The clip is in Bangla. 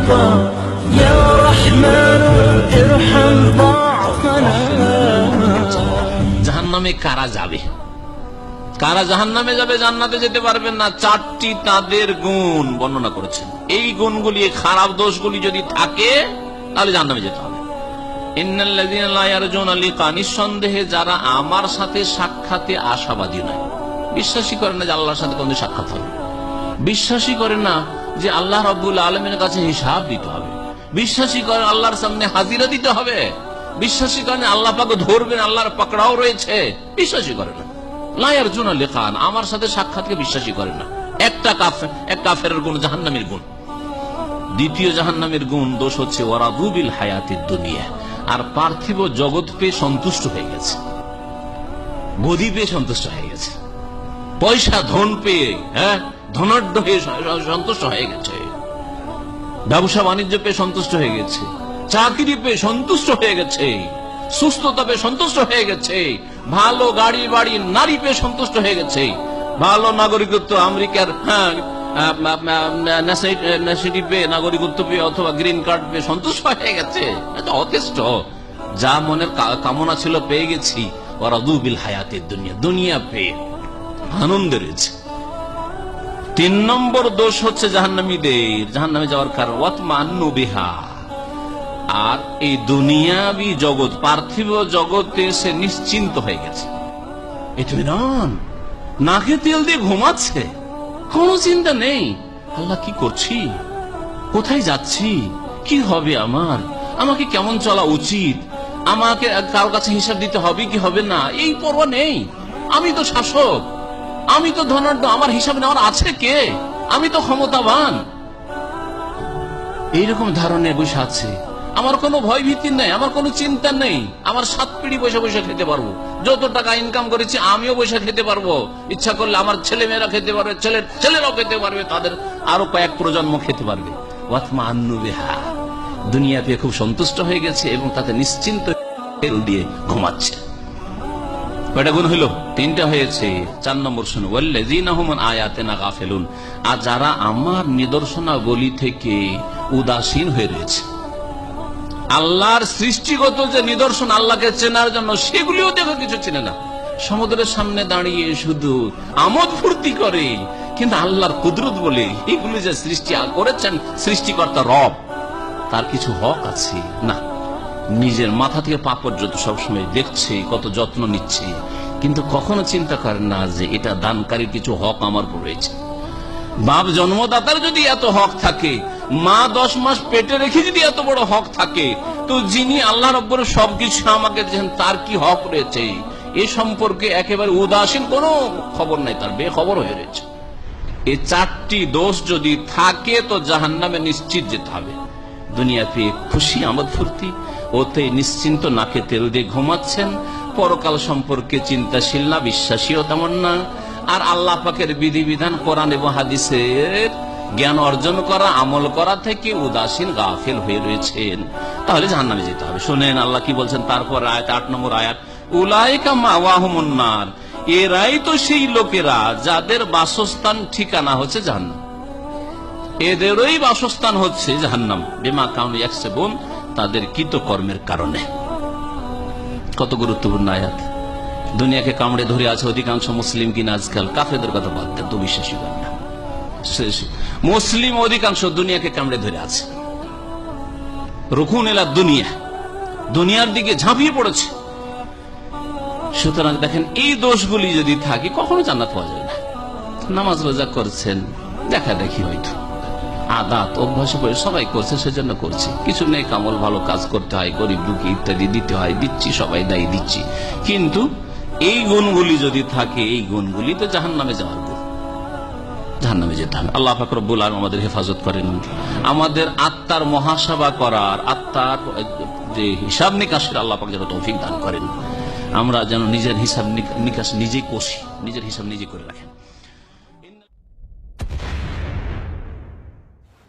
نرضى يا رحمن ارحم ضعفنا জাহান্নামে কারা যাবে, কারা জাহান্নামে যাবে, জান্নাতে যেতে পারবেন না? চারটি তাদের গুণ বর্ণনা করেছেন। এই গুণগুলি, খারাপ দোষগুলি যদি থাকে তাহলে জাহান্নামে যেতে হবে। ইন্নাল্লাযীনা লা ইয়ারজুনা লিকা, নিঃসন্দেহে যারা আমার সাথে সাক্ষাতে আশাবাদী নয়, বিশ্বাসই করে না যে আল্লাহর সাথে কোনদিন সাক্ষাৎ হবে, বিশ্বাসই করে না যে আল্লাহ রাব্বুল আলামিনের কাছে হিসাব দিতে হবে, বিশ্বাসই করে আল্লাহর সামনে হাজিরা দিতে হবে, বিশ্বাসই করে না আল্লাহ পাক ধরবেন, আল্লাহর পাকড়াও রয়েছে, বিশ্বাসই করে না। লা ইয়ারজুনা লিকান, আমার সাথে সাক্ষাৎকে বিশ্বাসই করে না। একটা কাফেরের গুণ, জাহান্নামের গুণ। দ্বিতীয় জাহান্নামের গুণ, দোষ হচ্ছে ওয়ারাদু বিল হায়াতিদ দুনিয়া, আর পার্থিব জগৎ পেয়ে সন্তুষ্ট হয়ে গেছে, গদি পেয়ে সন্তুষ্ট হয়ে গেছে, পয়সা ধন পেয়ে, ধনাঢ্য হয়ে সন্তুষ্ট হয়ে গেছে, ব্যবসা বাণিজ্য পেয়ে সন্তুষ্ট হয়ে গেছে, চাকরি পেয়ে সন্তুষ্ট হয়ে গেছে, সুস্থতা পেয়ে সন্তুষ্ট হয়ে গেছে, ভালো গাড়ি বাড়ি নারী পেয়ে সন্তুষ্ট হয়ে গেছে, ভালো নাগরিকত্ব আমেরিকার নাগরিকত্ব পেয়ে অথবা গ্রিন কার্ড পেয়ে সন্তুষ্ট হয়ে গেছে, যথেষ্ট। যা মনের কামনা ছিল পেয়ে গেছি। ওয়ারাদু বিল হায়াতিদ দুনিয়া, দুনিয়া পেয়ে আনন্দে রয়েছে। 3 নম্বর দোষ হচ্ছে জাহান্নামীদের, জাহান্নামে যাওয়ার কারণ ওয়াতমান্নু বিহা, আর এই দুনিয়াবি জগৎ, পার্থিব জগতে সে নিশ্চিন্ত হয়ে গেছে, ইতমিনান, নাকে তেল দিয়ে ঘুমাচ্ছে, কোন চিন্তা নেই। আল্লাহ কি করছি, কোথায় যাচ্ছি, কি হবে আমার, আমাকে কেমন চলা উচিত, আমাকে কারো কাছে হিসাব দিতে হবে কি হবে না, এই পরোয়া নেই। আমি তো শাসক, আমি তো ধনাঢ্য, আমার হিসাব নেওয়ার আছে কে, আমি তো ক্ষমতাবান, এইরকম ধারণে বসে আছে। আমার কোনো ভয় ভীতি নেই, আমার কোনো চিন্তা নেই, আমার 7 পিঁড়ি বসে বসে খেতে পারবো, যত টাকা ইনকাম করেছি আমিও বসে খেতে পারবো, ইচ্ছা করলে আমার ছেলে মেয়েরা খেতে পারবে, ছেলেরাও খেতে পারবে, তাদের আরো কয়েক প্রজন্ম খেতে পারবে। ওয়াতমান্নু বিহা, দুনিয়া পেয়ে খুব সন্তুষ্ট হয়ে গেছে এবং তাতে নিশ্চিন্ত দিয়ে ঘুমাচ্ছে। কয়টা গুণ হইল? 3টা হয়েছে। 4 নম্বর শুনো, ওয়াল্লাযীনা হুম আন আয়াতিনা গাফিলুন, আর যারা আমার নিদর্শনাবলী থেকে উদাসীন হয়ে রয়েছে, আল্লাহর সৃষ্টিগত যে নিদর্শন, আল্লাহকে চেনার জন্য, সেগুলিও দেখো কিছু চেনে না। সমুদ্রের সামনে দাঁড়িয়ে শুধু আমোদ ফুর্তি করে, কিন্তু আল্লাহর কুদরত বলে এগুলি যে সৃষ্টি করেছেন সৃষ্টিকর্তা রব, তার কিছু হক আছে না। নিজের মাথা থেকে পা পর্যন্ত সবসময় দেখছে, কত যত্ন নিচ্ছে, কিন্তু কখনো চিন্তা করে না যে এটা দানকারীর কিছু হক আমার উপর রয়েছে। বাপ জন্মদাতার যদি এত হক থাকে, মা 10 মাস পেটে রেখে যদি এত বড় হক থাকে, তো যিনি আল্লাহ রব্বুর সবকিছু আমাকে দিয়েছেন তার কি হক রয়েছে, এ সম্পর্কে একেবারে উদাসীন, কোনো খবর নাই, তার বেখবর হয়ে রয়েছে। এই 4টি দোষ যদি থাকে তো জাহান্নামে নিশ্চিত যেতে হবে। দুনিয়া পেয়ে খুশি, আমোদ ফুর্তি, ওতে নিশ্চিন্ত, নাকে তেল দিয়ে ঘুমাচ্ছেন, পরকাল সম্পর্কে চিন্তাশীল না, বিশ্বাসীও তেমন না, আর আল্লাহ পাকের বিধিবিধান কোরআন এবং হাদিসের জ্ঞান অর্জন করা, আমল করা থেকে উদাসীন, গাফিল হয়ে রয়েছেন, তাহলে জাহান্নামে যেতে হবে। শুনেন আল্লাহ কি বলছেন তারপর আয়াত, 8 নম্বর আয়াত, উলাইকা মাওয়াহুমুন নার, এরাই তো সেই লোকেরা যাদের বাসস্থান, ঠিকানা হচ্ছে জাহান্নাম, এদেরই বাসস্থান হচ্ছে জাহান্নাম, বিমা কানু ইয়াকসিবুন, তাদের কৃতকর্মের কারণে। কত গুরুত্বপূর্ণ আয়াত। দুনিয়াকে কামড়ে ধরে আছে অধিকাংশ মুসলিম কিনা আজকাল, কাফেরদের কথা বাদ দেন তো, বিশ্বাসী করেন না। মুসলিম অধিকাংশ দুনিয়াকে কামড়ে ধরে আছে, রুকুন এলা দুনিয়া, দুনিয়ার দিকে ঝাঁপিয়ে পড়েছে। সুতরাং দেখেন, এই দোষগুলি যদি থাকে কখনো জান্নাত পাওয়া যাবে না। নামাজ রোজা করছেন, দেখা দেখি হয়তো আদাত অভ্যাসে করে সবাই করছে, সেজন্য করছি, কিছু নেই কামল, ভালো কাজ করতে হয়, গরিব দুঃখী ইত্যাদি দিতে হয়, দিচ্ছি, সবাই দায়ী দিচ্ছি, কিন্তু এই গুণগুলি যদি থাকে, এই গুণগুলি তো জাহান্নামে যাওয়ার গুণ, জাহান্নামে যেতে হবে। আল্লাহ পাক রব্বুল আলামিন আমাদের হেফাজত করেন, আমাদের আত্মার মহাসভা করার, আত্মার যে হিসাব নিকাশের আল্লাহ পাক যেন তৌফিক দান করেন, আমরা যেন নিজের হিসাব নিকাশ নিজেই কষি, নিজের হিসাব নিজে করে রাখেন।